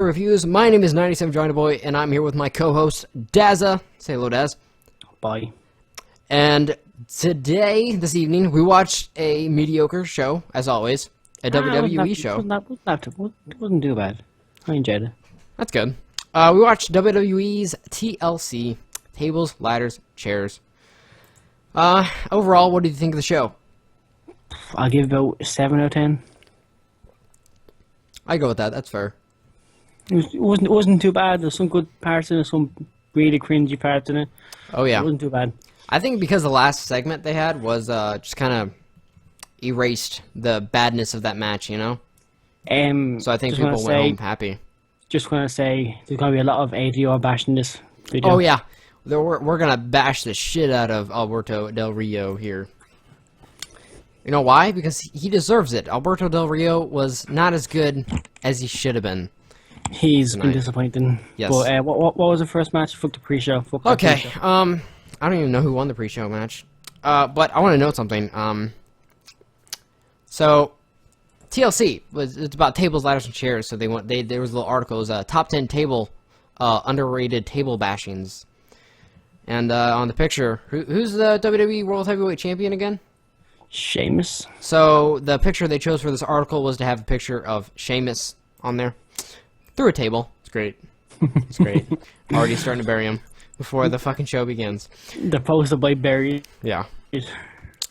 Reviews. My name is 97 Jonnyboy, and I'm here with my co-host Dazza. Say hello, Daz. Bye. And this evening, we watched a mediocre show, as always, a WWE show. It wasn't too bad. I enjoyed it. That's good. We watched WWE's TLC, Tables, Ladders, Chairs. Overall, what did you think of the show? I'll give about 7 out of 10. I go with that. That's fair. It wasn't too bad. There's some good parts in it, some really cringy parts in it. Oh yeah, it wasn't too bad. I think because the last segment they had was just kind of erased the badness of that match, you know. So I think people went home happy. Just want to say there's going to be a lot of ADR bashing this video. Oh yeah, we're gonna bash the shit out of Alberto Del Rio here. You know why? Because he deserves it. Alberto Del Rio was not as good as he should have been. He's been disappointing. Yes. But what was the first match? Fuck the pre-show. Okay. I don't even know who won the pre-show match. But I want to note something. So TLC it's about tables, ladders, and chairs. So there was a little article. It was top 10 underrated table bashings. And on the picture, who's the WWE World Heavyweight Champion again? Sheamus. So the picture they chose for this article was to have a picture of Sheamus on there. Through a table. It's great. It's great. Already starting to bury him before the fucking show begins. The poster by buried. Yeah.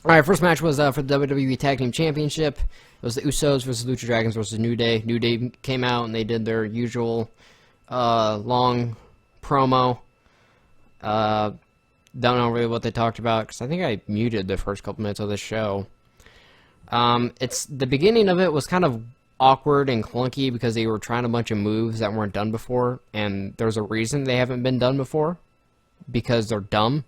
Alright, first match was for the WWE Tag Team Championship. It was the Usos versus Lucha Dragons versus New Day. New Day came out and they did their usual long promo. Don't know really what they talked about because I think I muted the first couple minutes of the show. It's the beginning of it was kind of awkward and clunky because they were trying a bunch of moves that weren't done before, and there's a reason they haven't been done before because they're dumb.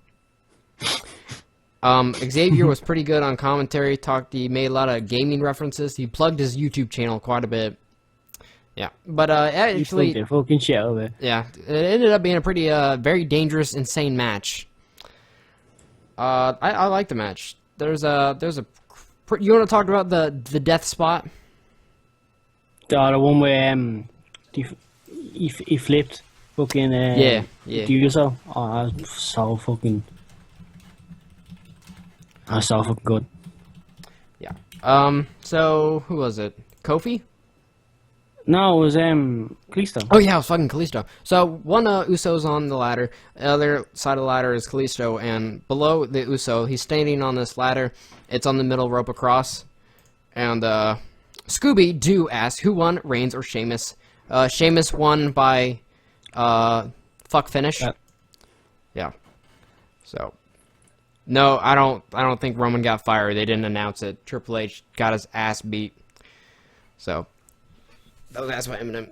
Xavier was pretty good on commentary. He made a lot of gaming references. He plugged his YouTube channel quite a bit. Yeah, but actually, the fucking shit of it. Yeah, it ended up being a pretty very dangerous, insane match. I like the match. You want to talk about the death spot? The one where he flipped fucking yeah. Do you so? Oh, that's so fucking good. Yeah. So who was it? Kofi? No, it was Kalisto. Oh yeah, it was fucking Kalisto. So one Uso's on the ladder. The other side of the ladder is Kalisto, and below the Uso, he's standing on this ladder. It's on the middle rope across, and Scooby-Doo asked who won, Reigns or Sheamus. Sheamus won by fuck finish. Yeah. So no, I don't think Roman got fired. They didn't announce it. Triple H got his ass beat. So that's why Eminem.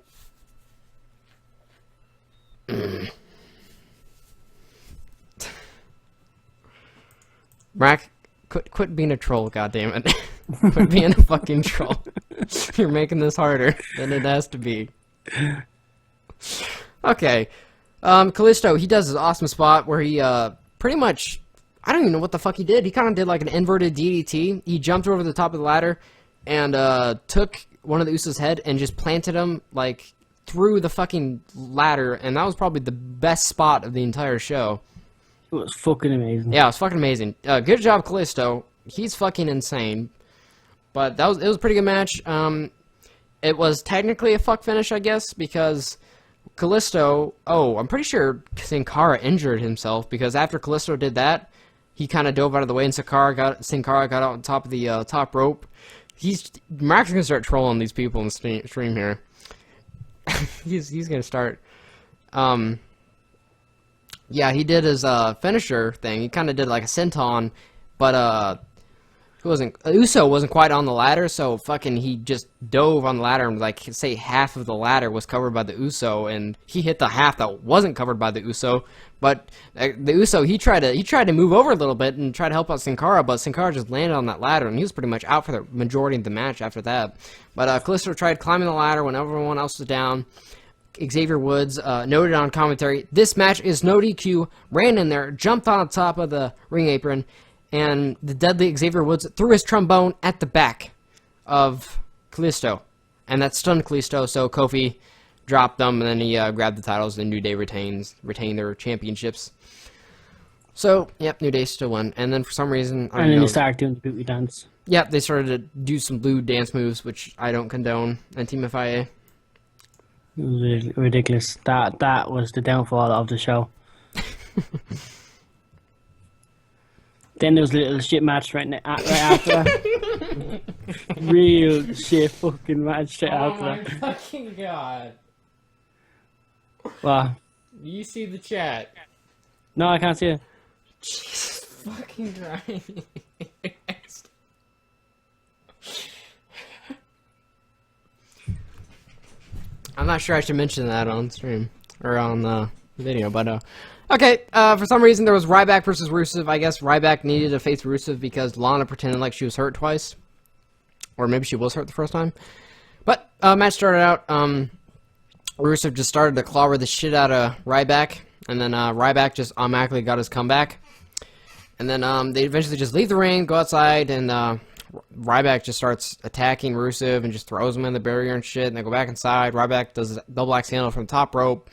Brack, quit being a troll, goddammit. Quit being a fucking troll. You're making this harder than it has to be. Okay. Kalisto, he does this awesome spot where he, pretty much, I don't even know what the fuck he did. He kind of did like an inverted DDT. He jumped over the top of the ladder and, took one of the Usos' head and just planted him, like, through the fucking ladder, and that was probably the best spot of the entire show. It was fucking amazing. Yeah, it was fucking amazing. Good job, Kalisto. He's fucking insane. But it was a pretty good match. It was technically a fuck finish, I guess, because Kalisto... Oh, I'm pretty sure Sin Cara injured himself, because after Kalisto did that, he kind of dove out of the way, and Sin Cara got out on top of the top rope. Mark's gonna start trolling these people in the stream here. he's gonna start. Yeah, he did his finisher thing. He kind of did like a senton, but Uso wasn't quite on the ladder, so fucking he just dove on the ladder and like say half of the ladder was covered by the Uso, and he hit the half that wasn't covered by the Uso. But the Uso, he tried to move over a little bit and try to help out Sin Cara, but Sin Cara just landed on that ladder, and he was pretty much out for the majority of the match after that. But Kalisto tried climbing the ladder when everyone else was down. Xavier Woods noted on commentary, "This match is no DQ." Ran in there, jumped on top of the ring apron, and the deadly Xavier Woods threw his trombone at the back of Kalisto, and that stunned Kalisto. So Kofi dropped them, and then he grabbed the titles, and New Day retained their championships. So, yep, New Day still won. And then for some reason... And then they started doing the booty dance. Yep, they started to do some blue dance moves, which I don't condone, and TMFIA. It was ridiculous. That was the downfall of the show. Then there was a little shit match right after that. Real shit fucking match straight after that. Oh my fucking god. Wow. You see the chat. No, I can't see it. Jesus fucking Christ. I'm not sure I should mention that on stream. Or on the video, but okay, for some reason there was Ryback versus Rusev. I guess Ryback needed to face Rusev because Lana pretended like she was hurt twice. Or maybe she was hurt the first time. But, match started out, Rusev just started to clobber the shit out of Ryback. And then, Ryback just automatically got his comeback. And then, they eventually just leave the ring, go outside, and, Ryback just starts attacking Rusev and just throws him in the barrier and shit. And they go back inside. Ryback does a double axe handle from the top rope.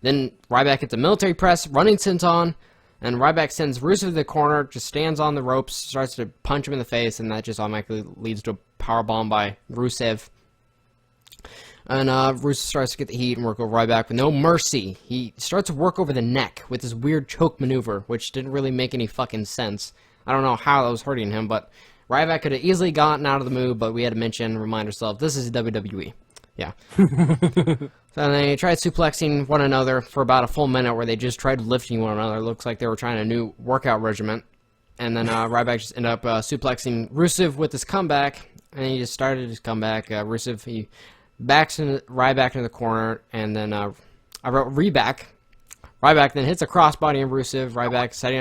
Then Ryback hits a military press, running senton, and Ryback sends Rusev to the corner, just stands on the ropes, starts to punch him in the face, and that just automatically leads to a powerbomb by Rusev. And Rusev starts to get the heat and work over Ryback with no mercy. He starts to work over the neck with this weird choke maneuver, which didn't really make any fucking sense. I don't know how that was hurting him, but Ryback could have easily gotten out of the move, but we had to mention, remind ourselves, this is WWE. Yeah. So they tried suplexing one another for about a full minute where they just tried lifting one another. It looks like they were trying a new workout regimen. And then Ryback just ended up suplexing Rusev with his comeback. And he just started his comeback. Rusev, he backs Ryback into the corner. And then I wrote Reback. Ryback then hits a crossbody on Rusev. Ryback setting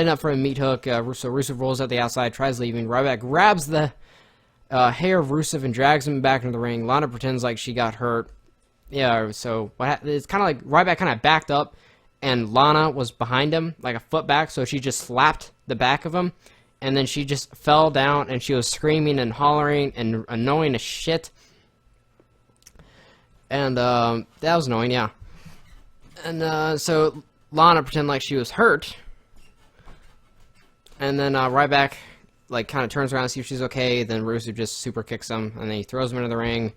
up for a meat hook. So Rusev rolls out the outside, tries leaving. Ryback grabs the hair of Rusev and drags him back into the ring. Lana pretends like she got hurt. Yeah, so it's kind of like Ryback kind of backed up, and Lana was behind him, like a foot back, so she just slapped the back of him, and then she just fell down, and she was screaming and hollering and annoying as shit. And that was annoying, yeah. And so Lana pretended like she was hurt, and then Ryback like kind of turns around to see if she's okay. Then Rusev just super kicks him, and then he throws him into the ring,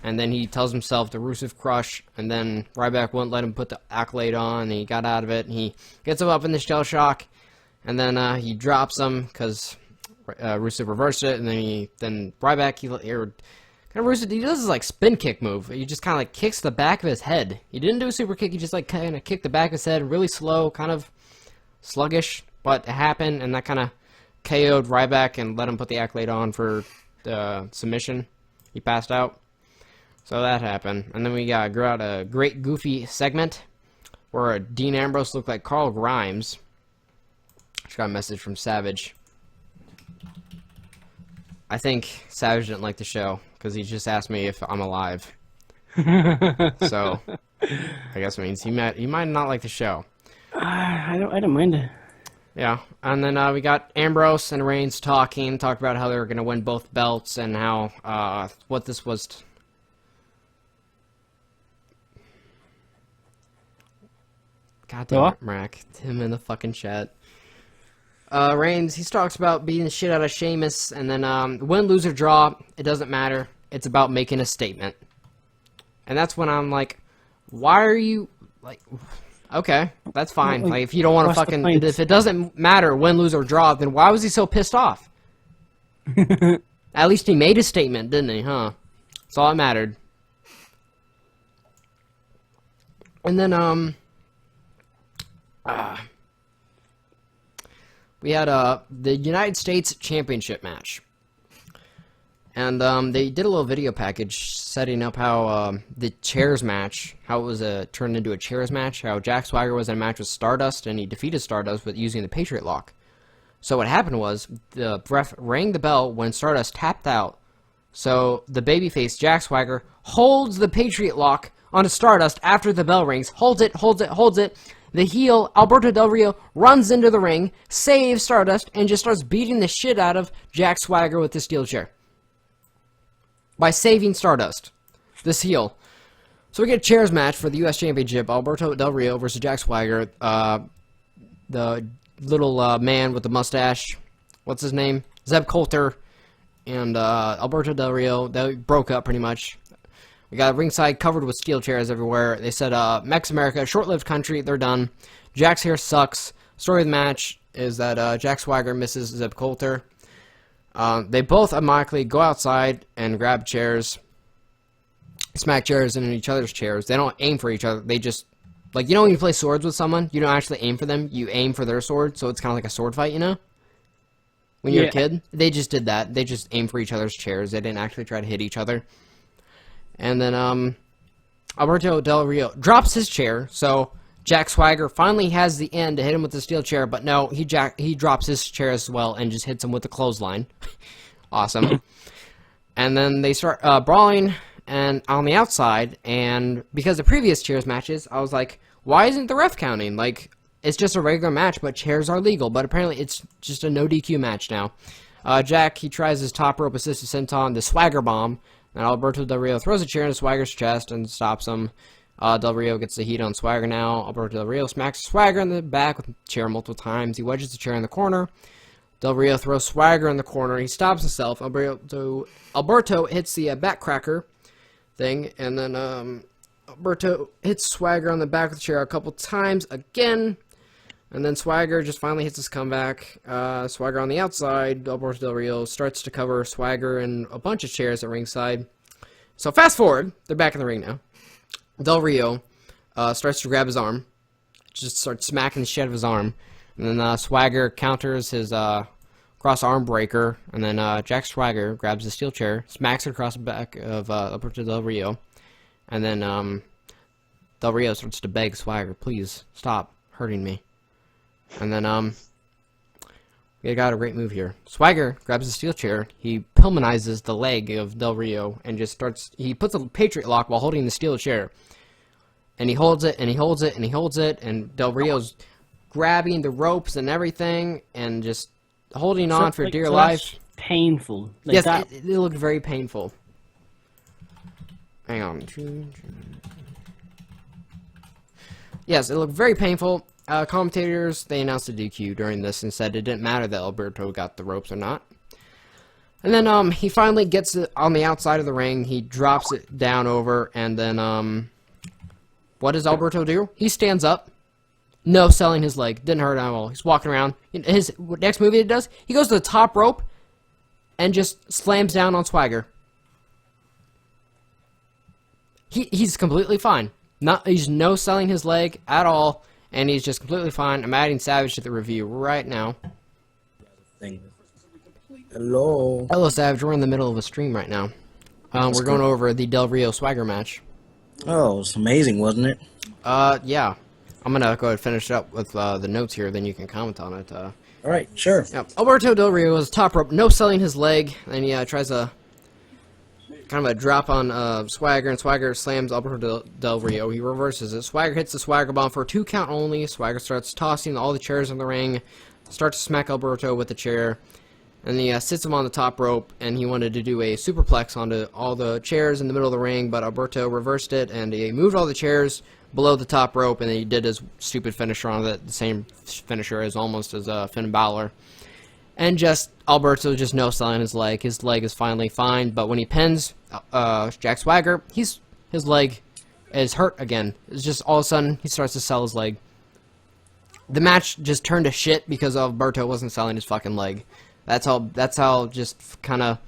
and then he tells himself the Rusev Crush, and then Ryback wouldn't let him put the accolade on, and he got out of it, and he gets him up in the shell shock, and then he drops him because Rusev reversed it, and then Ryback Rusev, he does this like spin kick move. He just kind of like kicks the back of his head. He didn't do a super kick. He just like kind of kicked the back of his head, really slow, kind of sluggish, but it happened, and that kind of KO'd Ryback and let him put the accolade on for the submission. He passed out. So that happened. And then we grew out a great goofy segment where Dean Ambrose looked like Carl Grimes. Just got a message from Savage. I think Savage didn't like the show because he just asked me if I'm alive. So I guess it means he might not like the show. I don't mind it. Yeah, and then we got Ambrose and Reigns talked about how they were going to win both belts and how, what this was. God damn it, Mrack. Him in the fucking chat. Reigns, he talks about beating the shit out of Sheamus, and then win, lose, or draw, it doesn't matter. It's about making a statement. And that's when I'm like, why are you, like... Okay, that's fine. Like, if you don't want to fucking... If it doesn't matter win, lose, or draw, then why was he so pissed off? At least he made a statement, didn't he, huh? That's all that mattered. And then, we had, the United States Championship match. And, they did a little video package setting up how, the chairs match, how it was, turned into a chairs match, how Jack Swagger was in a match with Stardust, and he defeated Stardust with using the Patriot Lock. So what happened was, the ref rang the bell when Stardust tapped out, so the babyface Jack Swagger holds the Patriot Lock onto Stardust after the bell rings, holds it. The heel, Alberto Del Rio, runs into the ring, saves Stardust, and just starts beating the shit out of Jack Swagger with the steel chair. By saving Stardust. This heel. So we get a chairs match for the U.S. Championship. Alberto Del Rio versus Jack Swagger. The little man with the mustache. What's his name? Zeb Coulter. And Alberto Del Rio. They broke up pretty much. We got ringside covered with steel chairs everywhere. They said, Mex America, short-lived country. They're done. Jack's hair sucks. Story of the match is that Jack Swagger misses Zeb Coulter. They both automatically go outside and grab chairs. Smack chairs into each other's chairs. They don't aim for each other. They just, like, you know when you play swords with someone, you don't actually aim for them. You aim for their sword, so it's kind of like a sword fight, you know? When you're a kid, they just did that. They just aimed for each other's chairs. They didn't actually try to hit each other. And then, Alberto Del Rio drops his chair, so Jack Swagger finally has the end to hit him with the steel chair, but no, he drops his chair as well and just hits him with the clothesline. Awesome. And then they start brawling and on the outside, and because the previous chairs matches, I was like, why isn't the ref counting? Like, it's just a regular match, but chairs are legal, but apparently it's just a no DQ match now. Jack, he tries his top rope assisted senton, the Swagger bomb, and Alberto Del Rio throws a chair into Swagger's chest and stops him. Del Rio gets the heat on Swagger now. Alberto Del Rio smacks Swagger in the back with the chair multiple times. He wedges the chair in the corner. Del Rio throws Swagger in the corner. He stops himself. Alberto hits the backcracker thing, and then Alberto hits Swagger on the back of the chair a couple times again, and then Swagger just finally hits his comeback. Swagger on the outside. Alberto Del Rio starts to cover Swagger and a bunch of chairs at ringside. So fast forward, they're back in the ring now. Del Rio starts to grab his arm, just starts smacking the shit out of his arm, and then Swagger counters his cross arm breaker, and then Jack Swagger grabs the steel chair, smacks it across the back of Alberto Del Rio, and then Del Rio starts to beg Swagger, please stop hurting me. And then we got a great move here. Swagger grabs the steel chair, he pulmonizes the leg of Del Rio, and just starts, he puts a Patriot lock while holding the steel chair. And he holds it, and he holds it, and he holds it, and Del Rio's grabbing the ropes and everything, and just holding on for dear life. Painful. Like yes, that. it looked very painful. Hang on. Yes, it looked very painful. Commentators, they announced a DQ during this and said it didn't matter that Alberto got the ropes or not. And then he finally gets it on the outside of the ring. He drops it down over, and then what does Alberto do? He stands up. No selling his leg. Didn't hurt at all. He's walking around. His next move he does, he goes to the top rope and just slams down on Swagger. He's completely fine. He's no selling his leg at all, and he's just completely fine. I'm adding Savage to the review right now. Hello. Hello, Savage. We're in the middle of a stream right now. We're going over the Del Rio Swagger match. Oh, it's amazing, wasn't it? Yeah. I'm gonna go ahead and finish up with the notes here, then you can comment on it. Alright, sure. Yeah. Alberto Del Rio is top rope, no selling his leg, and he tries a kind of a drop on Swagger, and Swagger slams Alberto Del Rio. He reverses it. Swagger hits the Swagger bomb for a 2 count only. Swagger starts tossing all the chairs in the ring, starts to smack Alberto with the chair, and he sits him on the top rope, and he wanted to do a superplex onto all the chairs in the middle of the ring, but Alberto reversed it, and he moved all the chairs below the top rope, and then he did his stupid finisher on it, the same finisher as almost as Finn Balor. And just, Alberto just no selling his leg. His leg is finally fine, but when he pins Jack Swagger, his leg is hurt again. It's just all of a sudden, he starts to sell his leg. The match just turned to shit because Alberto wasn't selling his fucking leg. That's how just kind of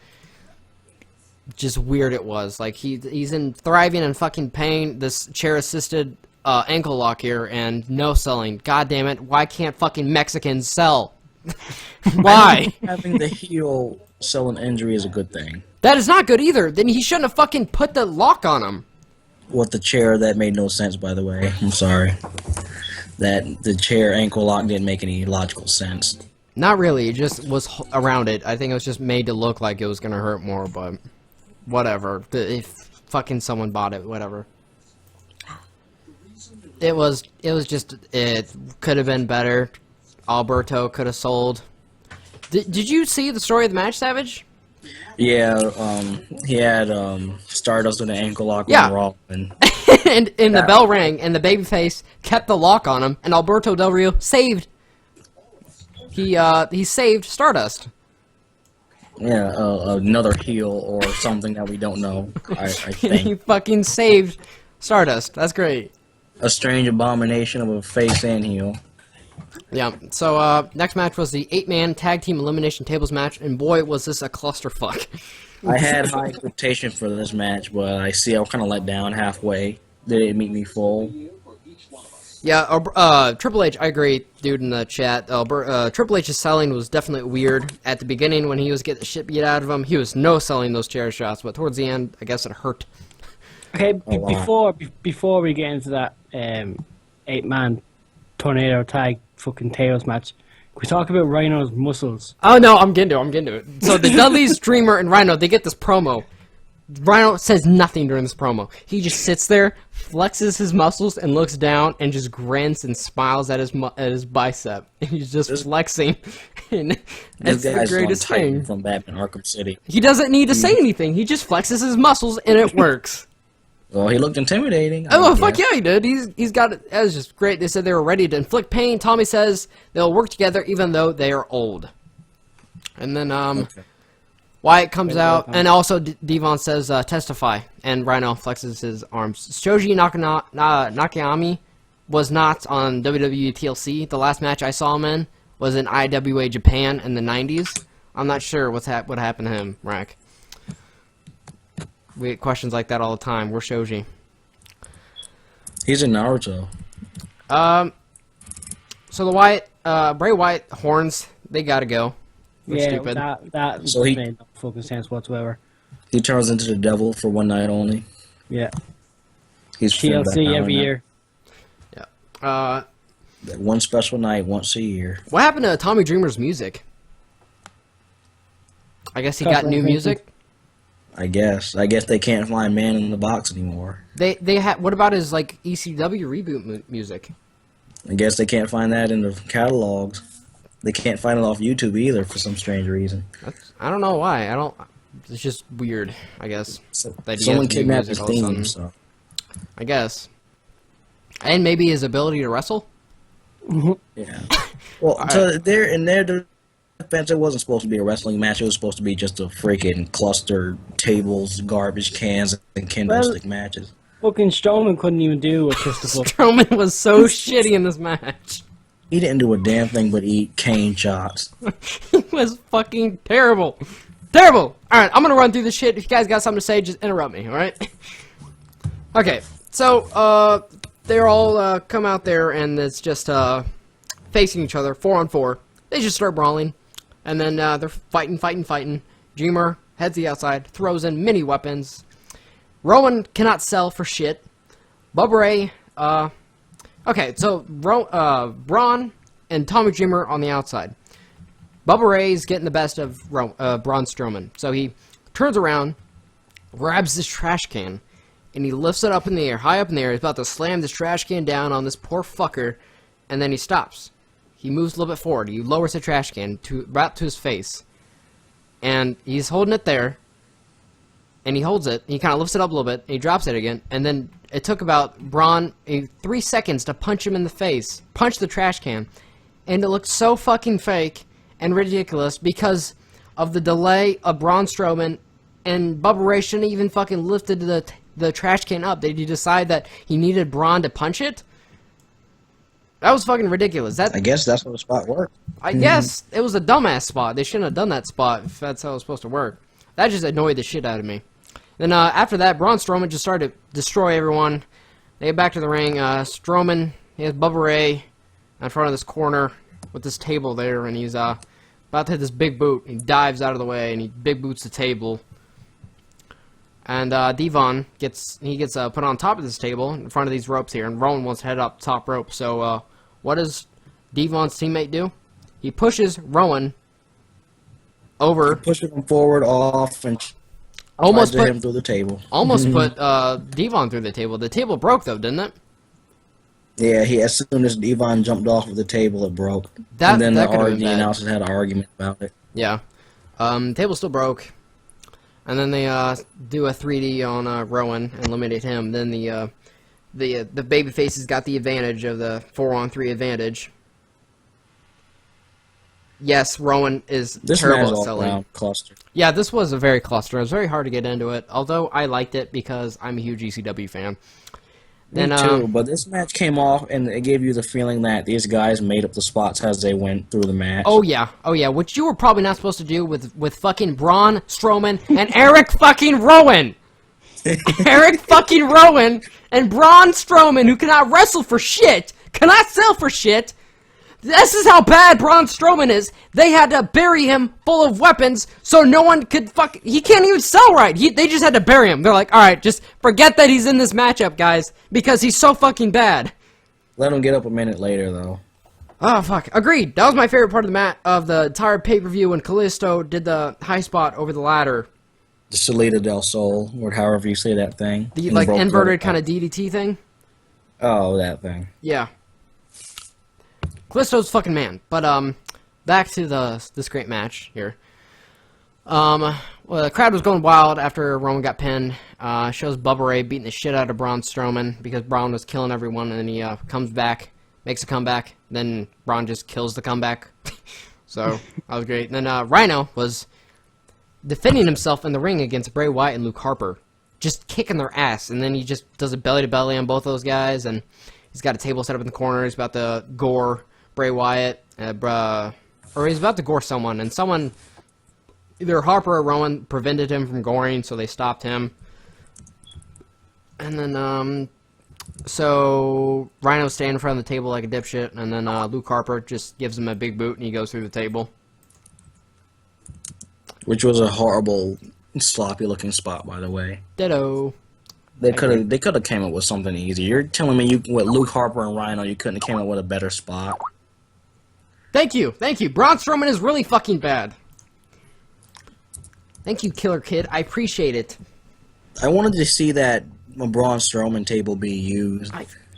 just weird it was. Like, he's thriving in fucking pain, this chair-assisted ankle lock here, and no selling. God damn it, why can't fucking Mexicans sell? Why? Having the heel sell an injury is a good thing. That is not good either. Then he shouldn't have fucking put the lock on him. With the chair, that made no sense, by the way. I'm sorry. That the chair ankle lock didn't make any logical sense. Not really, it just was around it. I think it was just made to look like it was gonna hurt more, but whatever. If fucking someone bought it, whatever. It was just, it could have been better. Alberto could have sold. Did you see the story of the match, Savage? Yeah, he had Stardust with an ankle lock Yeah. on Raw, and and the bell rang, and the babyface kept the lock on him, and Alberto Del Rio saved. He saved Stardust. Yeah, another heel or something that we don't know. I He think fucking saved Stardust. That's great. a strange abomination of a face and heel. Yeah. So next match was the 8-man tag team elimination tables match, and boy, was this a clusterfuck. I had high expectation for this match, but I was kind of let down halfway. They didn't meet me full. Yeah, Triple H, I agree, dude, in the chat. Triple H's selling was definitely weird. At the beginning, when he was getting the shit beat out of him, he was no selling those chair shots, but towards the end, I guess it hurt. Okay, before we get into that 8-man tornado tag fucking tails match, can we talk about Rhino's muscles? Oh, no, I'm getting to it. So the Dudleys, Dreamer, and Rhino, they get this promo. Rhino says nothing during this promo. He just sits there, flexes his muscles, and looks down, and just grins and smiles at his bicep. And he's just flexing. And it's the greatest thing. From Batman Arkham City. He doesn't need to say anything. He just flexes his muscles, and it works. Well, he looked intimidating. Oh, fuck yeah, he did. He's got it. That was just great. They said they were ready to inflict pain. Tommy says they'll work together even though they are old. And then, Okay. Wyatt comes out, and also Devon says, testify, and Rhino flexes his arms. Shoji Nakayami was not on WWE TLC. The last match I saw him in was in IWA Japan in the 90s. I'm not sure what happened to him, Rack. We get questions like that all the time. Where's Shoji? He's in Naruto. So the Wyatt, Bray Wyatt horns, they gotta go. They're Yeah, stupid. that So he- made no fucking sense whatsoever. He turns into the devil for one night only. Yeah, He's TLC every year. One special night once a year. What happened to Tommy Dreamer's music? I guess he got new music. I guess they can't find Man in the Box anymore. They had. What about his like ECW reboot music? I guess they can't find that in the catalogs. They can't find it off YouTube either for some strange reason. I don't know why. I don't. It's just weird. I guess. That he Someone has new kidnapped music his all of a theme. sudden. So I guess. And maybe his ability to wrestle. yeah. Well, so in their defense, it wasn't supposed to be a wrestling match. It was supposed to be just a freaking cluster tables, garbage cans, and kendo stick matches. Fucking Strowman couldn't even do a Christopher. Strowman was so shitty in this match. He didn't do a damn thing but eat cane shots. He was fucking terrible. Terrible! Alright, I'm gonna run through this shit. If you guys got something to say, just interrupt me, alright? Okay, so, they're all, come out there, and it's just, facing each other, 4-on-4. They just start brawling. And then, they're fighting. Dreamer heads to the outside, throws in many weapons. Rowan cannot sell for shit. Bubba Ray, okay, so, Braun and Tommy Dreamer on the outside. Bubba Ray's getting the best of Braun Strowman. So he turns around, grabs this trash can, and he lifts it up in the air, high up in the air. He's about to slam this trash can down on this poor fucker, and then he stops. He moves a little bit forward. He lowers the trash can right to his face. And he's holding it there, and he holds it. He kind of lifts it up a little bit, and he drops it again, and then it took about Braun 3 seconds to punch him in the face, punch the trash can, and it looked so fucking fake and ridiculous because of the delay of Braun Strowman, and Bubba Ray shouldn't even fucking lifted the trash can up. Did he decide that he needed Braun to punch it? That was fucking ridiculous. I guess that's how the spot worked. I guess it was a dumbass spot. They shouldn't have done that spot if that's how it was supposed to work. That just annoyed the shit out of me. Then after that, Braun Strowman just started to destroy everyone. They get back to the ring. Strowman, he has Bubba Ray in front of this corner with this table there, and he's about to hit this big boot. He dives out of the way, and he big boots the table. And Devon gets put on top of this table in front of these ropes here, and Rowan wants to head up top rope. So what does Devon's teammate do? He pushes Rowan over. Pushes him forward, off, and Almost put put him through the table. Almost put Devon through the table. The table broke though, didn't it? Yeah, as soon as Devon jumped off of the table, it broke. That and then could've been the bad. announcers had an argument about it. Yeah. Table still broke. And then they do a 3D on Rowan and eliminate him. Then the the baby faces got the advantage of the 4-on-3 advantage. Yes, Rowan is This terrible match at selling. cluster. Yeah, this was a very cluster. It was very hard to get into it, although I liked it because I'm a huge ECW fan. Me too, but this match came off and it gave you the feeling that these guys made up the spots as they went through the match. Oh yeah, which you were probably not supposed to do with fucking Braun Strowman and Eric fucking Rowan. Eric fucking Rowan and Braun Strowman, who cannot wrestle for shit, cannot sell for shit. This is how bad Braun Strowman is. They had to bury him full of weapons so no one could he can't even sell right. They just had to bury him. They're like, alright, just forget that he's in this matchup, guys, because he's so fucking bad. Let him get up a minute later, though. Oh, fuck. Agreed. That was my favorite part of the entire pay-per-view when Kalisto did the high spot over the ladder. The Salida del Sol, or however you say that thing. The, like, inverted kind of DDT thing? Oh, that thing. Yeah. Kalisto's fucking man. But, back to this great match here. Well, the crowd was going wild after Roman got pinned. Shows Bubba Ray beating the shit out of Braun Strowman because Braun was killing everyone, and then he comes back, makes a comeback, then Braun just kills the comeback. So, that was great. And then Rhino was defending himself in the ring against Bray Wyatt and Luke Harper, just kicking their ass, and then he just does a belly-to-belly on both those guys, and he's got a table set up in the corner. He's about to gore Bray Wyatt, or he's about to gore someone, and someone, either Harper or Rowan, prevented him from goring, so they stopped him. And then, so Rhino's standing in front of the table like a dipshit, and then Luke Harper just gives him a big boot, and he goes through the table. Which was a horrible, sloppy-looking spot, by the way. Ditto. They could have came up with something easy. You're telling me with Luke Harper and Rhino, you couldn't have came up with a better spot? Thank you. Braun Strowman is really fucking bad. Thank you, Killer Kid. I appreciate it. I wanted to see that Braun Strowman table be used.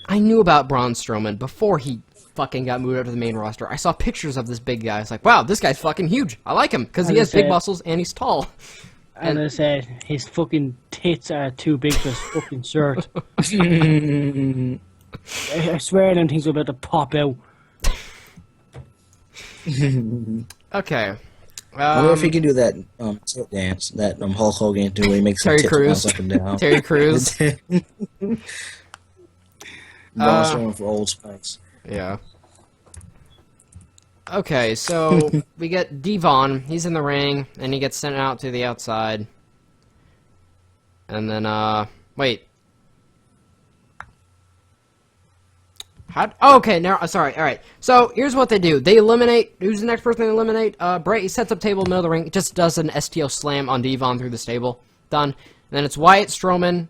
I knew about Braun Strowman before he fucking got moved up to the main roster. I saw pictures of this big guy. I was like, wow, this guy's fucking huge. I like him because he has big muscles and he's tall. And I said, his fucking tits are too big for his fucking shirt. I swear them things are about to pop out. Okay. I wonder if he can do that tip dance that Hulk Hogan do. He makes Terry tip Crews. bounce up and down. Terry Crews. Braun Strowman for Old Spice. Yeah. Okay, so we get Devon. He's in the ring, and he gets sent out to the outside. And then, wait. Okay, now, sorry, alright. So, here's what they do. They eliminate, who's the next person they eliminate? Bray, he sets up table in the middle of the ring, just does an STO slam on Devon through the stable. Done. And then it's Wyatt, Strowman,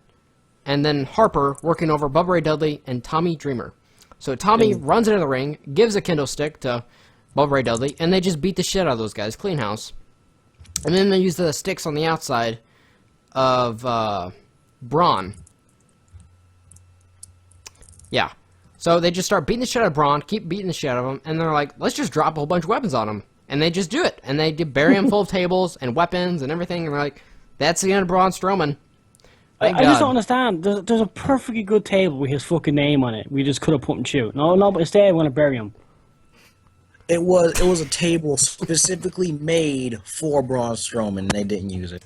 and then Harper working over Bubba Ray Dudley and Tommy Dreamer. So Tommy runs into the ring, gives a kendo stick to Bubba Ray Dudley, and they just beat the shit out of those guys. Clean house. And then they use the sticks on the outside of Braun. Yeah. So they just start beating the shit out of Braun, keep beating the shit out of him, and they're like, let's just drop a whole bunch of weapons on him. And they just do it. And they bury him full of tables and weapons and everything, and they're like, that's the end of Braun Strowman. I just don't understand. There's a perfectly good table with his fucking name on it. We just could have put him shoot. No, but instead I want to bury him. It was a table specifically made for Braun Strowman, and they didn't use it.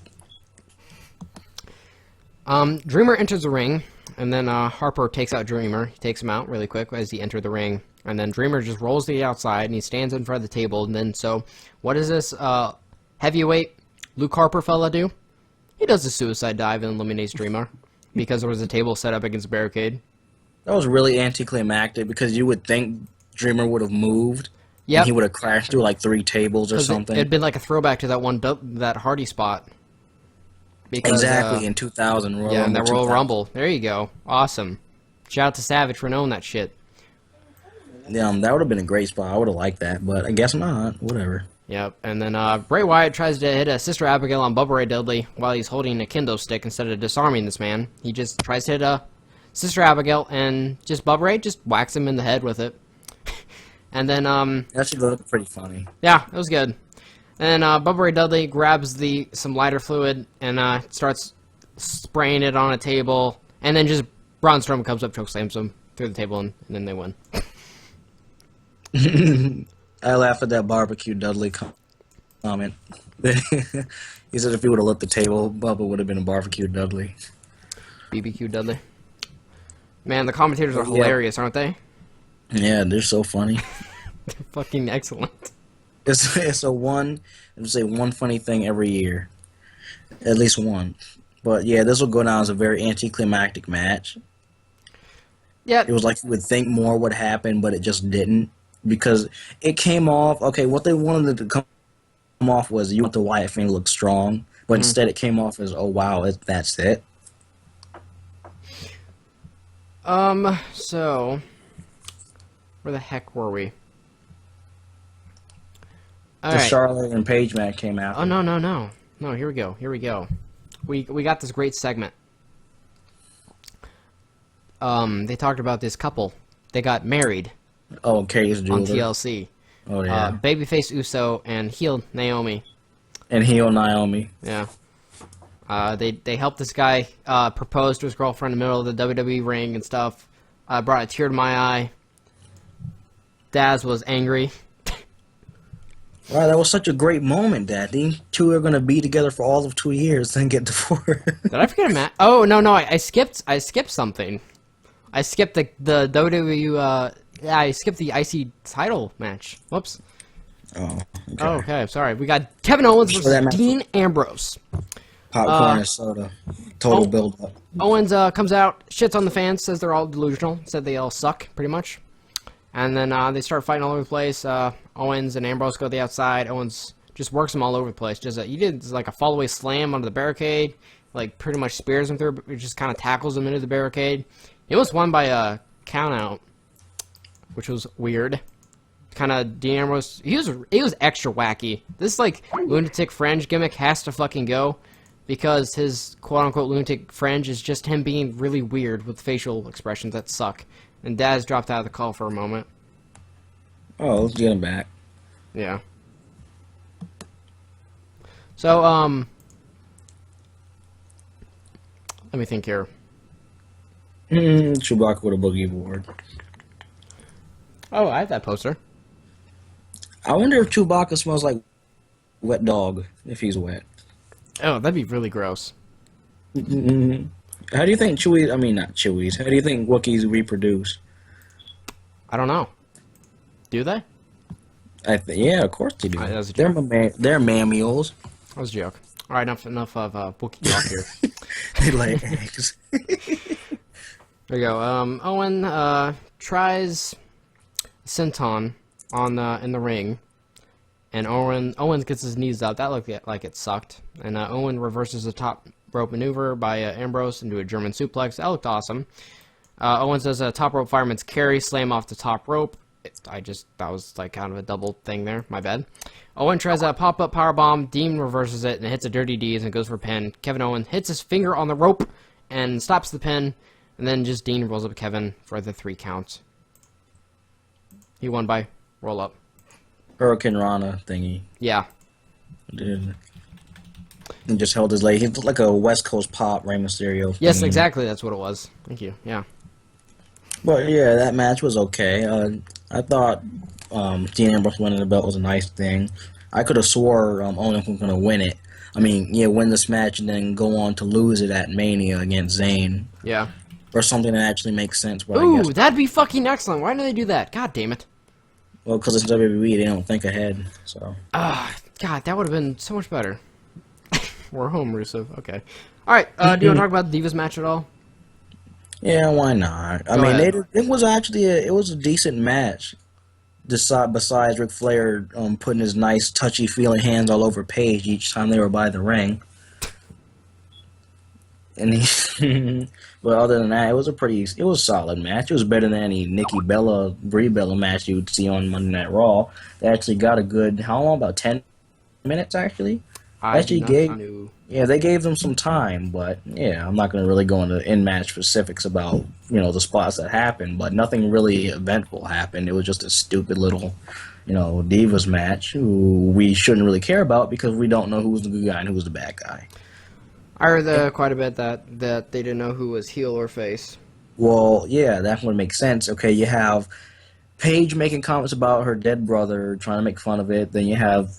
Dreamer enters the ring, and then Harper takes out Dreamer. He takes him out really quick as he entered the ring. And then Dreamer just rolls to the outside, and he stands in front of the table. And then, so, what does this heavyweight Luke Harper fella do? He does a suicide dive and eliminates Dreamer because there was a table set up against a barricade. That was really anticlimactic because you would think Dreamer would have moved. Yeah, he would have crashed through like 3 tables or something. It'd been like a throwback to that Hardy spot. Because, exactly, in 2000 Royal yeah, in Rumble. the Royal Rumble. There you go. Awesome. Shout out to Savage for knowing that shit. Yeah, that would have been a great spot. I would have liked that, but I guess not. Whatever. Yep, and then Bray Wyatt tries to hit a Sister Abigail on Bubba Ray Dudley while he's holding a kendo stick instead of disarming this man. He just tries to hit a Sister Abigail, and just Bubba Ray just whacks him in the head with it. And then, that actually looked pretty funny. Yeah, it was good. And Bubba Ray Dudley grabs some lighter fluid and starts spraying it on a table, and then just Braun Strowman comes up, chokeslams him through the table, and then they win. I laughed at that barbecue Dudley comment. He said if he would have lit the table, Bubba would have been a barbecue Dudley. BBQ Dudley. Man, the commentators are hilarious, aren't they? Yeah, they're so funny. They're fucking excellent. It's a one funny thing every year, at least one. But yeah, this will go down as a very anticlimactic match. Yeah, it was like you would think more would happen, but it just didn't because it came off. Okay, what they wanted to come off was you want the Wyatt family to look strong, but instead it came off as oh wow, that's it. So where the heck were we? The Charlotte and Paige match came out. Oh no! Here we go. We got this great segment. They talked about this couple. They got married. Oh, Case Jeweler on TLC. Oh yeah. Babyface Uso and heel Naomi. And heel Naomi. Yeah. They helped this guy propose to his girlfriend in the middle of the WWE ring and stuff. Brought a tear to my eye. Daz was angry. Wow, that was such a great moment, Dad. These two are gonna be together for all of 2 years, then get divorced. Did I forget a match? Oh no! I skipped something. I skipped the WWE. I skipped the IC title match. Whoops. Oh. Okay. Oh, okay. I'm sorry. We got Kevin Owens versus Dean Ambrose. Popcorn and soda. Total build up. Owens comes out, shits on the fans, says they're all delusional, said they all suck, pretty much. And then they start fighting all over the place. Owens and Ambrose go to the outside. Owens just works them all over the place. He did like a fall-away slam onto the barricade. Like, pretty much spears him through, but just kind of tackles him into the barricade. He almost won by a count-out, which was weird. Kind of, Dean Ambrose, he was extra wacky. This, like, lunatic fringe gimmick has to fucking go. Because his quote-unquote lunatic fringe is just him being really weird with facial expressions that suck. And Daz dropped out of the call for a moment. Oh, let's get him back. Yeah. So, let me think here. Chewbacca with a boogie board. Oh, I have that poster. I wonder if Chewbacca smells like wet dog, if he's wet. Oh, that'd be really gross. How do you think not Chewies, how do you think Wookiees reproduce? I don't know. Do they? Yeah, of course they do. Right, that was a joke. They're mammals. That was a joke. All right, enough of Wookiee talk here. They lay eggs. There you go. Owen tries senton in the ring, and Owen gets his knees up. That looked like it sucked. And Owen reverses the top rope maneuver by Ambrose into a German suplex. That looked awesome. Owens does a top rope fireman's carry, slam off the top rope. That was like kind of a double thing there. My bad. Owen tries a pop-up powerbomb. Dean reverses it and hits a dirty D's and goes for a pin. Kevin Owens hits his finger on the rope and stops the pin. And then just Dean rolls up Kevin for the 3 counts. He won by roll up. Hurricane Rana thingy. Yeah. Dude. And just held his leg. He looked like a West Coast Pop Rey Mysterio thing. Yes, exactly. That's what it was. Thank you. Yeah. But yeah, that match was okay. I thought Dean Ambrose winning the belt was a nice thing. I could have swore Owens was going to win it. Win this match and then go on to lose it at Mania against Zayn. Yeah. Or something that actually makes sense. But Ooh, I guess, that'd be fucking excellent. Why do they do that? God damn it. well, because it's WWE, they don't think ahead. So. God, that would have been so much better. We're home, Rusev. Okay. All right. Do you want to talk about the Divas match at all? Yeah, why not? It was actually a decent match. Besides Ric Flair putting his nice touchy-feely hands all over Paige each time they were by the ring. And but other than that, it was a solid match. It was better than any Nikki Bella, Brie Bella match you would see on Monday Night Raw. They actually got a good, how long? About 10 minutes, actually? They gave them some time, but yeah, I'm not going to really go into in-match specifics about, the spots that happened, but nothing really eventful happened. It was just a stupid little, Divas match who we shouldn't really care about because we don't know who was the good guy and who was the bad guy. I heard quite a bit that they didn't know who was heel or face. Well, yeah, that would make sense. Okay, you have Paige making comments about her dead brother, trying to make fun of it. Then you have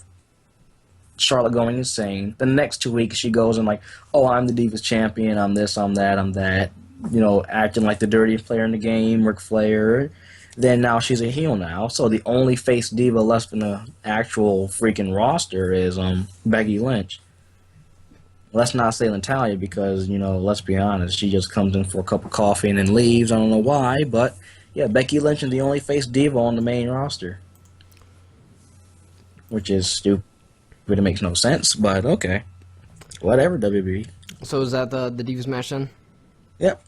Charlotte going insane. The next 2 weeks, she goes and like, oh, I'm the Divas champion. I'm this. I'm that. I'm that. You know, acting like the dirtiest player in the game, Ric Flair. Then now she's a heel now. So the only face diva left in the actual freaking roster is Becky Lynch. Let's not say Natalia because, you know, let's be honest, she just comes in for a cup of coffee and then leaves. I don't know why, but yeah, Becky Lynch is the only face diva on the main roster. Which is stupid. It makes no sense, but okay. Whatever, WWE. So is that the Divas match then? Yep.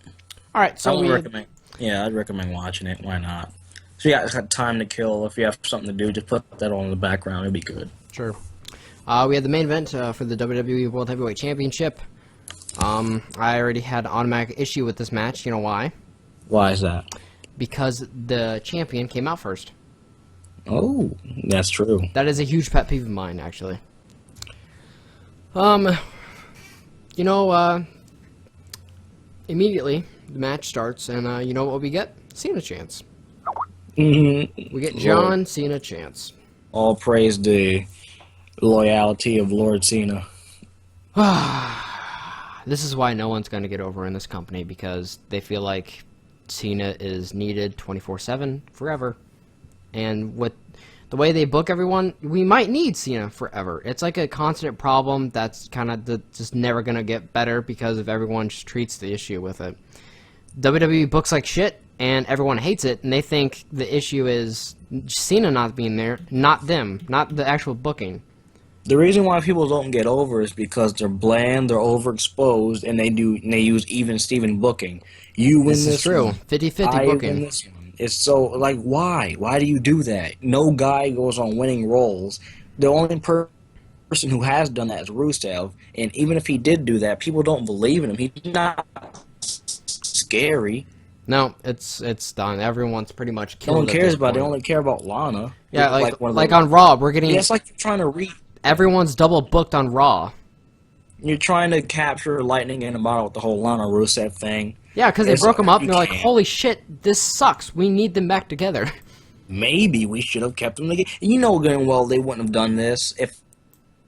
All right, so I'd recommend watching it. Why not? If you got time to kill, if you have something to do, just put that on in the background. It'd be good. Sure. We had the main event for the WWE World Heavyweight Championship. I already had an automatic issue with this match. You know why? Why is that? Because the champion came out first. Oh, that's true. That is a huge pet peeve of mine, actually. You know, immediately the match starts, and you know what we get? Cena chance. Mm-hmm. We get John Cena chance. All praise the loyalty of Lord Cena. This is why no one's going to get over in this company, because they feel like Cena is needed 24/7 forever. And with the way they book everyone, we might need Cena forever. It's like a constant problem that's kind of just never going to get better because if everyone just treats the issue with it. WWE books like shit, and everyone hates it, and they think the issue is Cena not being there, not them, not the actual booking. The reason why people don't get over is because they're bland, they're overexposed, and they use even Steven booking. You win this is true. one, 50-50 I booking. win this one. It's so, like, why? Why do you do that? No guy goes on winning roles. The only person who has done that is Rusev, and even if he did do that, people don't believe in him. He's not scary. No, it's done. Everyone's pretty much killed. No one cares about it. They only care about Lana. Yeah, like on Raw, we're getting... Yeah, it's like you're trying to read... Everyone's double booked on Raw. You're trying to capture lightning in a bottle with the whole Lana Rusev thing. Yeah, because they broke them up, and they're like, holy shit, this sucks. We need them back together. Maybe we should have kept them together. You know good and well they wouldn't have done this if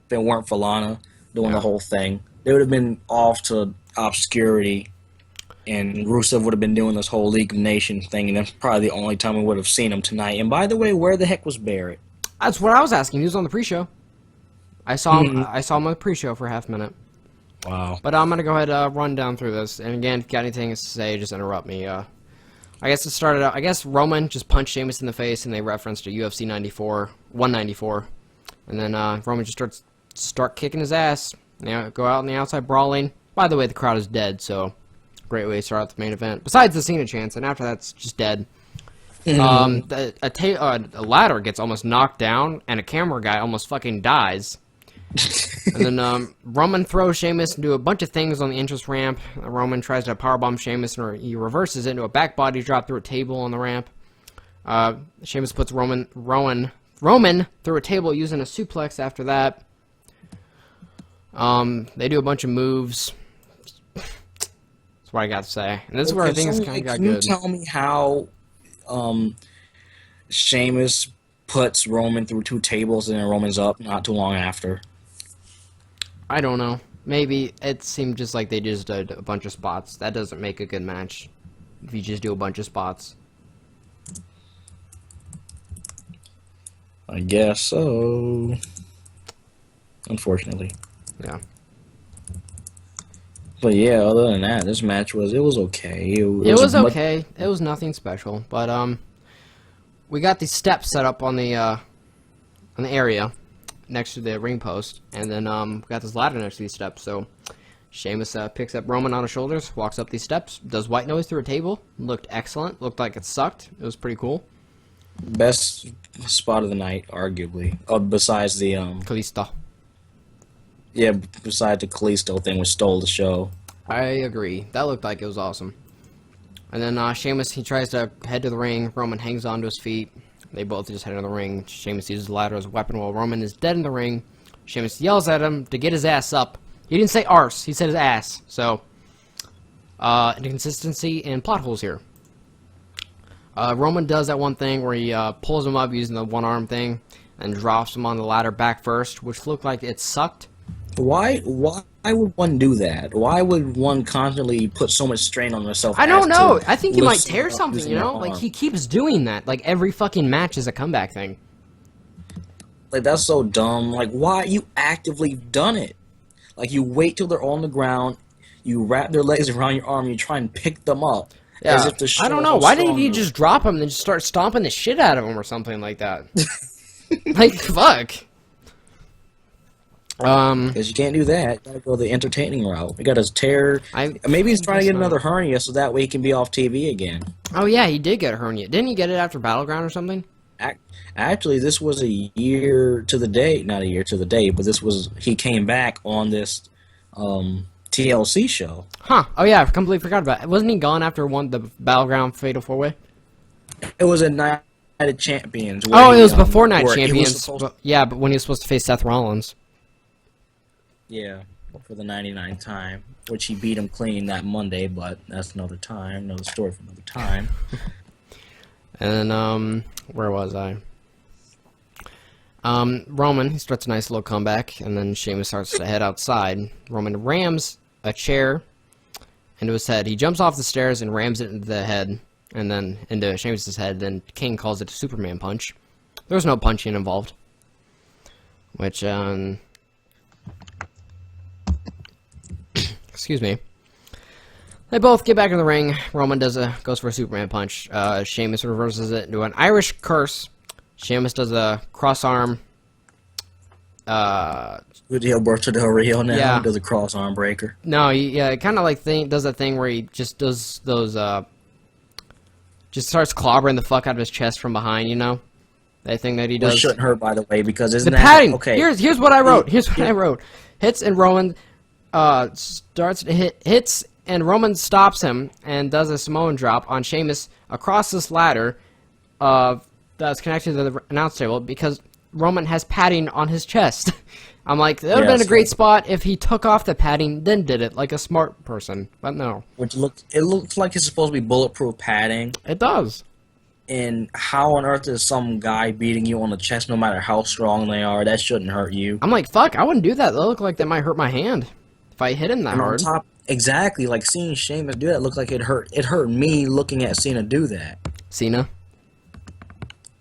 it weren't for Lana doing the whole thing. They would have been off to obscurity, and Rusev would have been doing this whole League of Nations thing, and that's probably the only time we would have seen him tonight. And by the way, where the heck was Barrett? That's what I was asking. He was on the pre-show. I saw him on the pre-show for a half minute. Wow. But I'm going to go ahead and run down through this. And again, if you got anything to say, just interrupt me. I guess it started out... I guess Roman just punched Sheamus in the face, and they referenced to UFC 194. And then Roman just start kicking his ass. Go out on the outside brawling. By the way, the crowd is dead, so great way to start out the main event. Besides the Cena chance, and after that's just dead. A ladder gets almost knocked down, and a camera guy almost fucking dies. And then Roman throws Sheamus into a bunch of things on the entrance ramp. Roman tries to powerbomb Sheamus, and he reverses it into a back body drop through a table on the ramp. Sheamus puts Roman through a table using a suplex after that. They do a bunch of moves. That's what I got to say. And this is where things kind of got good. Can you tell me how Sheamus puts Roman through 2 tables and then Roman's up not too long after? I don't know. Maybe it seemed just like they just did a bunch of spots. That doesn't make a good match if you just do a bunch of spots. I guess so. Unfortunately. Yeah. But yeah, other than that, this match was okay. It was okay. It was nothing special, but we got these steps set up on the area next to the ring post, and then we got this ladder next to these steps. So Sheamus picks up Roman on his shoulders, walks up these steps, does white noise through a table. Looked excellent. Looked like it sucked. It was pretty cool. Best spot of the night, arguably. Besides the Kalisto. Yeah, besides the Kalisto thing, which stole the show. I agree. That looked like it was awesome. And then Sheamus, he tries to head to the ring. Roman hangs onto his feet. They both just head to the ring. Sheamus uses the ladder as a weapon while Roman is dead in the ring. Sheamus yells at him to get his ass up. He didn't say arse. He said his ass. So, inconsistency and plot holes here. Roman does that one thing where he pulls him up using the one-arm thing and drops him on the ladder back first, which looked like it sucked. Why would one do that? Why would one constantly put so much strain on themselves? I don't know. I think he might tear something, you know? Like, he keeps doing that. Like, every fucking match is a comeback thing. Like, that's so dumb. Like, why? You actively done it. Like, you wait till they're on the ground, you wrap their legs around your arm, you try and pick them up. Yeah. As if the I don't know. Why didn't you just drop him and then just start stomping the shit out of him or something like that? Like, fuck. Because you can't do that. You gotta go the entertaining route. You gotta tear. Maybe he's trying to get another hernia so that way he can be off TV again. Oh yeah, he did get a hernia. Didn't he get it after Battleground or something? Actually, this was a year to the day. Not a year to the day, but he came back on this TLC show. Huh. Oh yeah, I completely forgot about it. Wasn't he gone after the Battleground Fatal 4-Way? It was a Night of Champions. Oh, it was before Night Champions. Yeah, but when he was supposed to face Seth Rollins. Yeah, for the 99th time, which he beat him clean that Monday, but that's another time, another story for another time. And where was I? Roman, he starts a nice little comeback, and then Sheamus starts to head outside. Roman rams a chair into his head. He jumps off the stairs and rams it into the head, and then into Sheamus' head. Then King calls it a Superman punch. There was no punching involved. Which, excuse me. They both get back in the ring. Roman goes for a Superman punch. Sheamus reverses it into an Irish curse. Sheamus does a cross arm. With the Alberto Del Rio now, yeah. Does a cross arm breaker. No, he kind of like does that thing where he just does those, just starts clobbering the fuck out of his chest from behind, you know? That thing that he does. Which shouldn't hurt, by the way, because isn't the that... padding! Okay. Here's what I wrote. Here's what I wrote. Hits and Roman, starts to hits and Roman stops him and does a Samoan drop on Sheamus across this ladder, that's connected to the announce table because Roman has padding on his chest. I'm like, that would have been a great spot if he took off the padding, then did it like a smart person, but no. It looks like it's supposed to be bulletproof padding. It does. And how on earth is some guy beating you on the chest, no matter how strong they are? That shouldn't hurt you. I'm like, fuck, I wouldn't do that. That look like that might hurt my hand if I hit him that hard. Exactly, like seeing Sheamus do that looked like it hurt. It hurt me looking at Cena do that. Cena?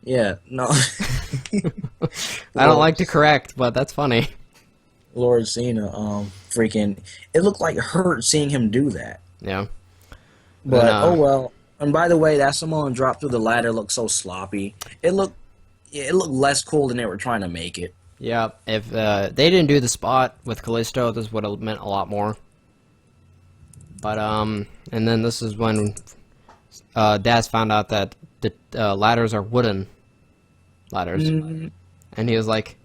Yeah, no. I don't like to correct, but that's funny. Lord Cena, freaking, it looked like it hurt seeing him do that. Yeah. But, oh well. And by the way, that Samoan drop through the ladder looked so sloppy. It looked less cool than they were trying to make it. Yeah, if they didn't do the spot with Kalisto, this would have meant a lot more. But, and then this is when Daz found out that the ladders are wooden ladders. Mm-hmm. And he was like,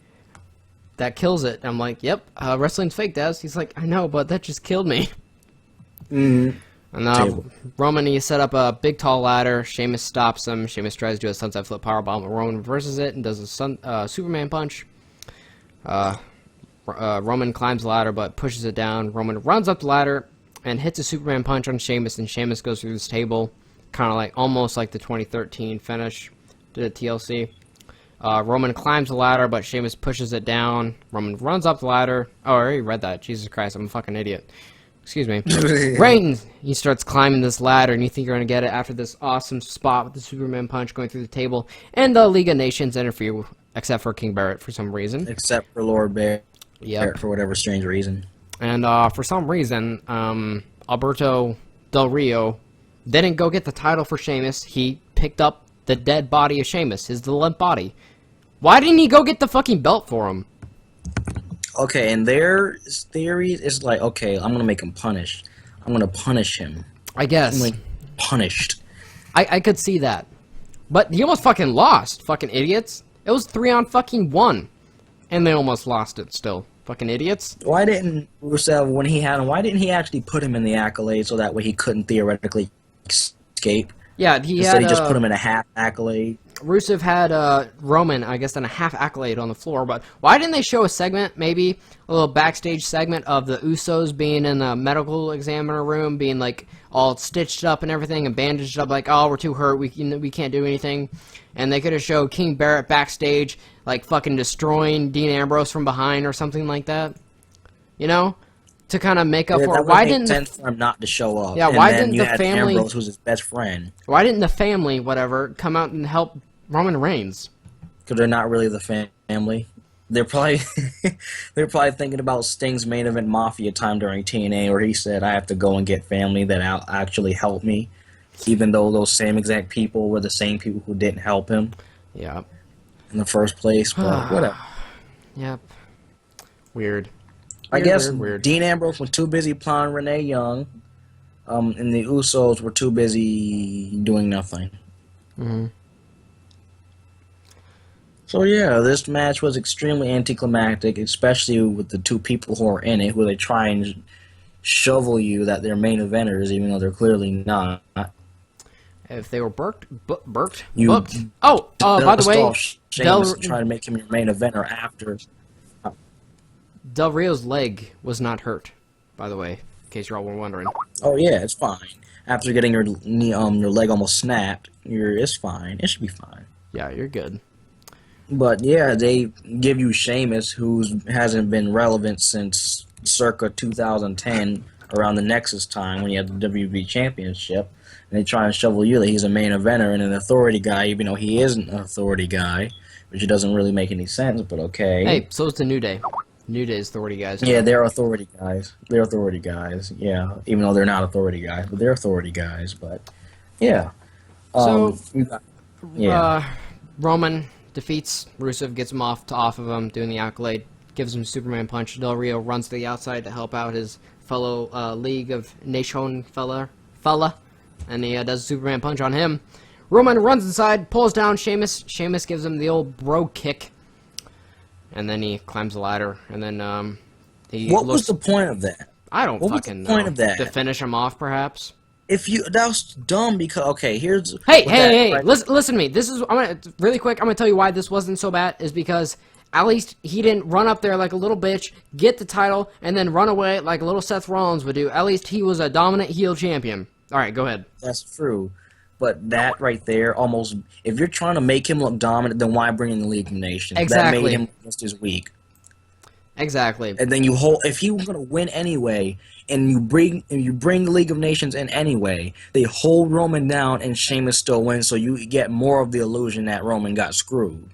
that kills it. I'm like, yep, wrestling's fake, Daz. He's like, I know, but that just killed me. Mm-hmm. And Roman, he set up a big tall ladder. Sheamus stops him. Sheamus tries to do a sunset flip powerbomb, but Roman reverses it and does a Superman punch. Roman climbs the ladder but pushes it down. Roman runs up the ladder and hits a Superman punch on Sheamus, and Sheamus goes through this table, kind of like almost like the 2013 finish to the TLC. Roman climbs the ladder, but Sheamus pushes it down. Roman runs up the ladder. Oh, I already read that. Jesus Christ, I'm a fucking idiot. Excuse me. Right, he starts climbing this ladder, and you think you're going to get it after this awesome spot with the Superman punch going through the table. And the League of Nations interfere, except for King Barrett for some reason. Except for Lord Barrett, yep. For whatever strange reason. And for some reason, Alberto Del Rio didn't go get the title for Sheamus. He picked up the dead body of Sheamus, the limp body. Why didn't he go get the fucking belt for him? Okay, and their theory is like, okay, I'm gonna make him punished. I'm gonna punish him. I guess. I'm like, punished. I could see that. But he almost fucking lost, fucking idiots. It was 3-on-1. And they almost lost it still. Fucking idiots. Why didn't Rusev, when he had him, why didn't he actually put him in the accolade so that way he couldn't theoretically escape? Yeah, he just put him in a half accolade. Rusev had Roman, I guess, done a half accolade on the floor, but why didn't they show a segment, maybe a little backstage segment of the Usos being in the medical examiner room, being like all stitched up and everything and bandaged up, like, oh, we're too hurt, we can't do anything, and they could have showed King Barrett backstage, like fucking destroying Dean Ambrose from behind or something like that, you know, to kind of make up for it. Why didn't sense for him not to show up? Yeah, and why then didn't the family, Ambrose was his best friend? Why didn't the family, whatever, come out and help Roman Reigns? Because they're not really the family. They're probably they're probably thinking about Sting's main event Mafia time during TNA, where he said, "I have to go and get family that'll actually help me," even though those same exact people were the same people who didn't help him. Yeah. In the first place, but whatever. Yep. Weird. I guess weird. Dean Ambrose was too busy plowing Renee Young, and the Usos were too busy doing nothing. Mm-hmm. So yeah, this match was extremely anticlimactic, especially with the two people who are in it, who they try and shovel you that they're main eventers, even though they're clearly not. If they were booked. Oh, by the way, Sheamus trying to make him your main eventer after. Del Rio's leg was not hurt, by the way, in case you're all wondering. Oh yeah, it's fine. After getting your knee, your leg almost snapped, it's fine. It should be fine. Yeah, you're good. But yeah, they give you Sheamus, who hasn't been relevant since circa 2010, around the Nexus time when he had the WWE Championship, and they try and shovel you that he's a main eventer and an authority guy, even though he isn't an authority guy, which doesn't really make any sense. But okay. Hey, so is the New Day. New Day's authority guys. Yeah, they're authority guys. They're authority guys. Yeah, even though they're not authority guys, but they're authority guys. But yeah. Roman defeats Rusev, gets him off of him, doing the accolade, gives him Superman punch. Del Rio runs to the outside to help out his fellow League of Nation fella, and he does a Superman punch on him. Roman runs inside, pulls down Sheamus. Sheamus gives him the old bro kick, and then he climbs the ladder, and then What was the point of that? I don't fucking know. What was the point of that? To finish him off, perhaps? That was dumb because here's hey, listen to me. This is I'm gonna really quick. I'm gonna tell you why this wasn't so bad is because at least he didn't run up there like a little bitch, get the title, and then run away like a little Seth Rollins would do. At least he was a dominant heel champion. All right, go ahead. That's true, but that right there almost if you're trying to make him look dominant, then why bring in the League of Nations? Exactly. That made him just as weak. Exactly. And then if he was gonna win anyway, and you bring the League of Nations in anyway, they hold Roman down and Sheamus still wins, so you get more of the illusion that Roman got screwed.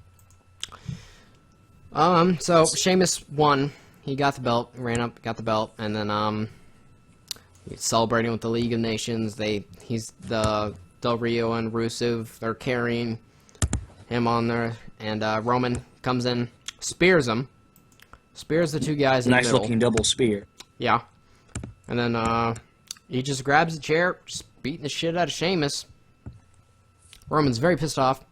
So Sheamus won. He got the belt, ran up, got the belt, and then he's celebrating with the League of Nations. He's the Del Rio and Rusev. They're carrying him on there, and Roman comes in, spears him. Spears the two guys in the middle. Nice looking double spear. Yeah. And then he just grabs the chair, just beating the shit out of Sheamus. Roman's very pissed off.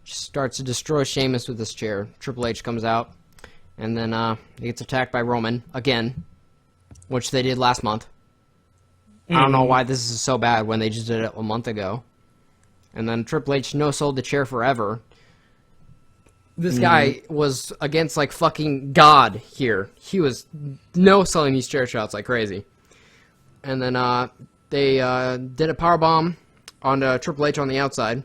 Just starts to destroy Sheamus with this chair. Triple H comes out. And then he gets attacked by Roman again, which they did last month. I don't know why this is so bad when they just did it a month ago. And then Triple H no-sold the chair forever. This guy was against, like, fucking God here. He was no-selling these chair shots like crazy. And then they did a powerbomb on Triple H on the outside.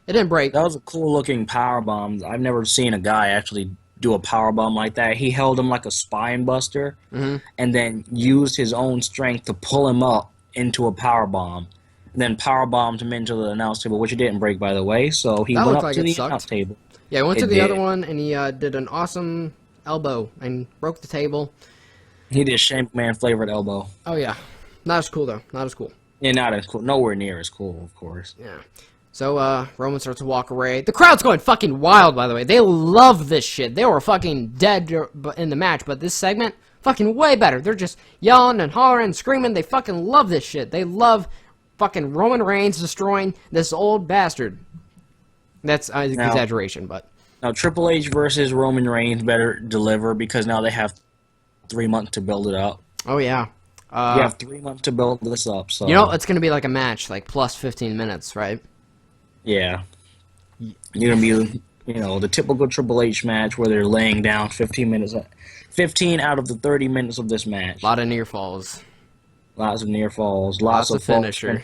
It didn't break. That was a cool-looking powerbomb. I've never seen a guy actually do a powerbomb like that. He held him like a spine buster and then used his own strength to pull him up into a powerbomb. And then powerbombed him into the announce table, which he didn't break, by the way. So he went up to the announce table. Yeah, he went to the other one, and he did an awesome elbow and broke the table. He did Shane McMahon flavored elbow. Oh, yeah. Not as cool, though. Not as cool. Yeah, not as cool. Nowhere near as cool, of course. Yeah. So, Roman starts to walk away. The crowd's going fucking wild, by the way. They love this shit. They were fucking dead in the match, but this segment, fucking way better. They're just yelling and hollering and screaming. They fucking love this shit. They love fucking Roman Reigns destroying this old bastard. That's an exaggeration, but... Now, Triple H versus Roman Reigns better deliver because now they have 3 months to build it up. Oh, yeah. You have 3 months to build this up, so... You know, it's going to be like a match, like plus 15 minutes, right? Yeah. You're gonna be, the typical Triple H match where they're laying down 15 out of the 30 minutes of this match. A lot of near falls. Lots of near falls. Lots of finisher.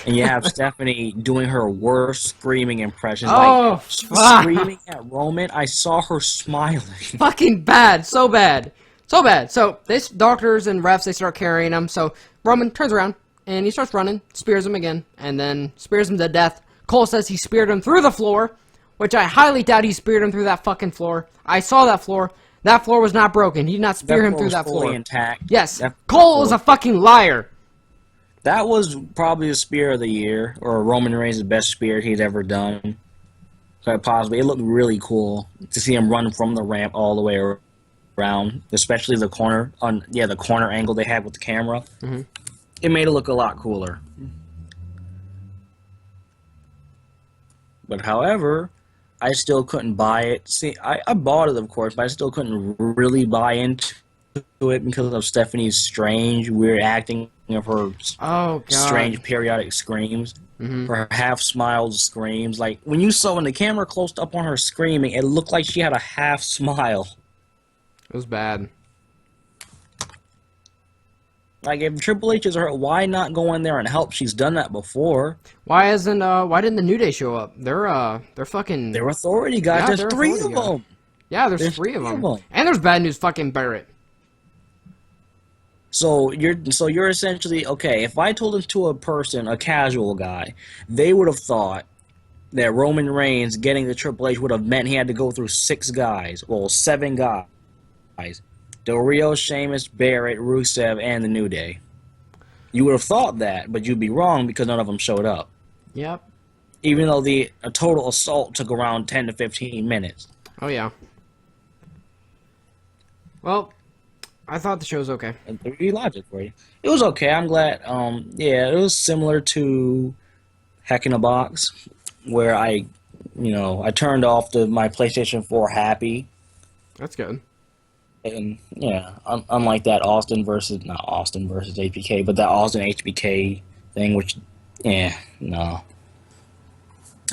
And you have Stephanie doing her worst screaming impressions. Oh, she was screaming at Roman. I saw her smiling. Fucking bad. So bad. So bad. So, doctors and refs, they start carrying him. So, Roman turns around, and he starts running, spears him again, and then spears him to death. Cole says he speared him through the floor, which I highly doubt he speared him through that fucking floor. I saw that floor. That floor was not broken. He did not spear him through that floor. Fully intact. Yes. Cole is a fucking liar. That was probably the spear of the year, or Roman Reigns' best spear he's ever done. Quite possibly. It looked really cool to see him run from the ramp all the way around, especially the corner the corner angle they had with the camera. Mm-hmm. It made it look a lot cooler. But however, I still couldn't buy it. See, I bought it, of course, but I still couldn't really buy into it because of Stephanie's strange, weird acting of her strange periodic screams. Mm-hmm. Her half-smiled screams. Like, when you saw when the camera closed up on her screaming, it looked like she had a half-smile. It was bad. Like, if Triple H is hurt, why not go in there and help? She's done that before. Why didn't the New Day show up? They're fucking... They're authority guys. Yeah, there's 3 of them. Yeah, there's 3 of them. And there's bad news fucking Barrett. So you're essentially, okay, if I told this to a person, a casual guy, they would have thought that Roman Reigns getting the Triple H would have meant he had to go through 6 guys, well, 7 guys. Del Rio, Sheamus, Barrett, Rusev, and the New Day. You would have thought that, but you'd be wrong because none of them showed up. Yep. Even though a total assault took around 10 to 15 minutes. Oh, yeah. Well, I thought the show was okay. Be logic for you. It was okay. I'm glad. It was similar to Heck in a Box, where I turned off my PlayStation 4 happy. That's good. And yeah, unlike that not Austin versus HBK, but that Austin HBK thing, which, no.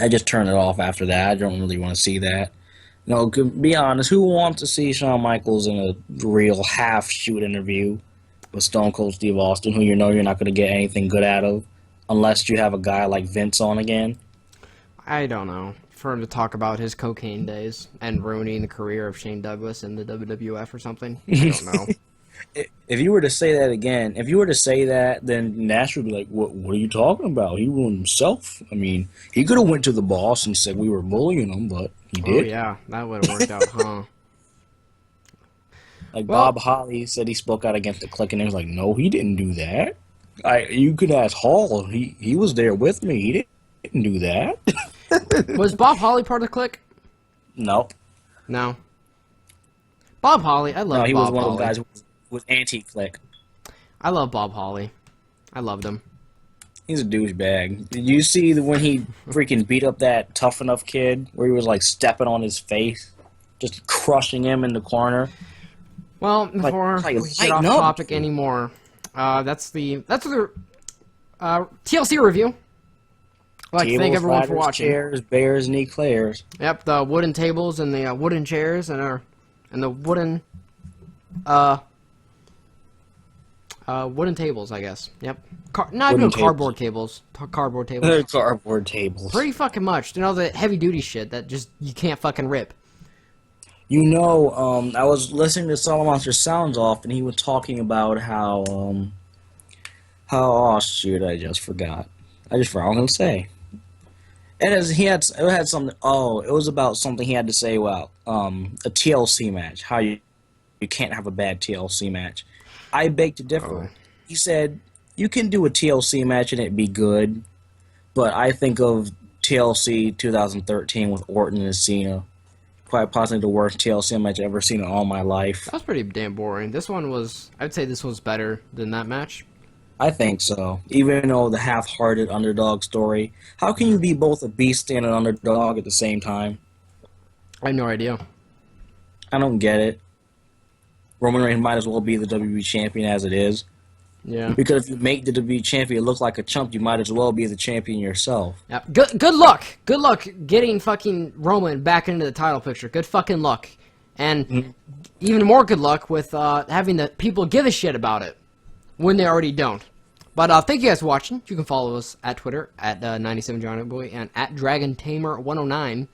I just turned it off after that. I don't really want to see that. No, to be honest, who wants to see Shawn Michaels in a real half-shoot interview with Stone Cold Steve Austin, who you're not going to get anything good out of, unless you have a guy like Vince on again? I don't know. For him to talk about his cocaine days and ruining the career of Shane Douglas in the WWF or something. I don't know. If you were to say that, then Nash would be like, what are you talking about? He ruined himself. I mean, he could have went to the boss and said we were bullying him, but he did. Oh, yeah. That would have worked out, huh? Bob Holly said he spoke out against the Clique, and he was like, no, he didn't do that. You could ask Hall. He was there with me. He didn't do that. Was Bob Holly part of the Clique? Nope. No. Bob Holly, I love Bob Holly. No, he was one of those guys who was anti-Clique. I love Bob Holly. I loved him. He's a douchebag. Did you see when he freaking beat up that Tough Enough kid, where he was like stepping on his face, just crushing him in the corner? Well, before we get off topic anymore, that's the TLC review. I'd like to thank everyone for watching. Chairs, bears, and eclairs. Yep, the wooden tables and the wooden chairs and the wooden wooden tables, I guess. Yep. Not even cardboard tables. Cardboard tables. They're cardboard tables. Pretty fucking much. You know, the heavy duty shit that just you can't fucking rip. I was listening to Solomon Sounds Off, and he was talking about how oh shoot, I just forgot. I just forgot what I was gonna say. It had something. Oh, it was about something he had to say about a TLC match. How you can't have a bad TLC match. I beg to differ. Oh. He said you can do a TLC match and it be good, but I think of TLC 2013 with Orton and Cena, quite possibly the worst TLC match I've ever seen in all my life. That was pretty damn boring. I'd say this was better than that match. I think so. Even though the half-hearted underdog story. How can you be both a beast and an underdog at the same time? I have no idea. I don't get it. Roman Reigns might as well be the WWE champion as it is. Yeah. Because if you make the WWE champion look like a chump, you might as well be the champion yourself. Yep. Good luck. Good luck getting fucking Roman back into the title picture. Good fucking luck. And even more good luck with having the people give a shit about it when they already don't. But thank you guys for watching. You can follow us at Twitter at 97Jonnyboy and at DragonTamer109.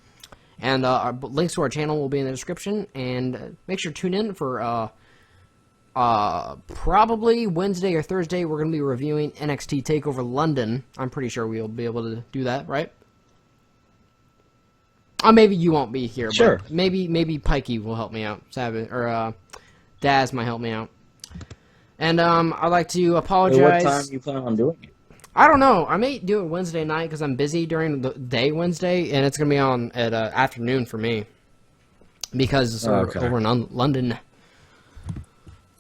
And our links to our channel will be in the description. And make sure to tune in for probably Wednesday or Thursday. We're going to be reviewing NXT TakeOver London. I'm pretty sure we'll be able to do that, right? Maybe you won't be here. Sure. But maybe Pikey will help me out. Savage or Daz might help me out. And I'd like to apologize. What time do you plan on doing it? I don't know. I may do it Wednesday night because I'm busy during the day Wednesday, and it's gonna be on at afternoon for me because it's over in London.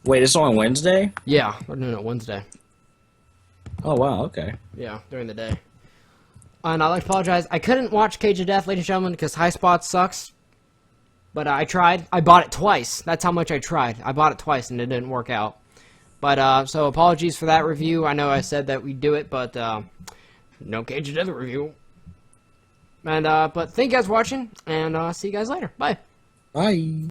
Wait, it's on Wednesday? Yeah, we're doing it Wednesday. Oh wow, okay. Yeah, during the day. And I'd like to apologize. I couldn't watch Cage of Death, ladies and gentlemen, because High Spot sucks. But I tried. I bought it twice. That's how much I tried. I bought it twice, and it didn't work out. But, so apologies for that review. I know I said that we'd do it, but, no Cage of Death review. And, but thank you guys for watching, and, see you guys later. Bye. Bye.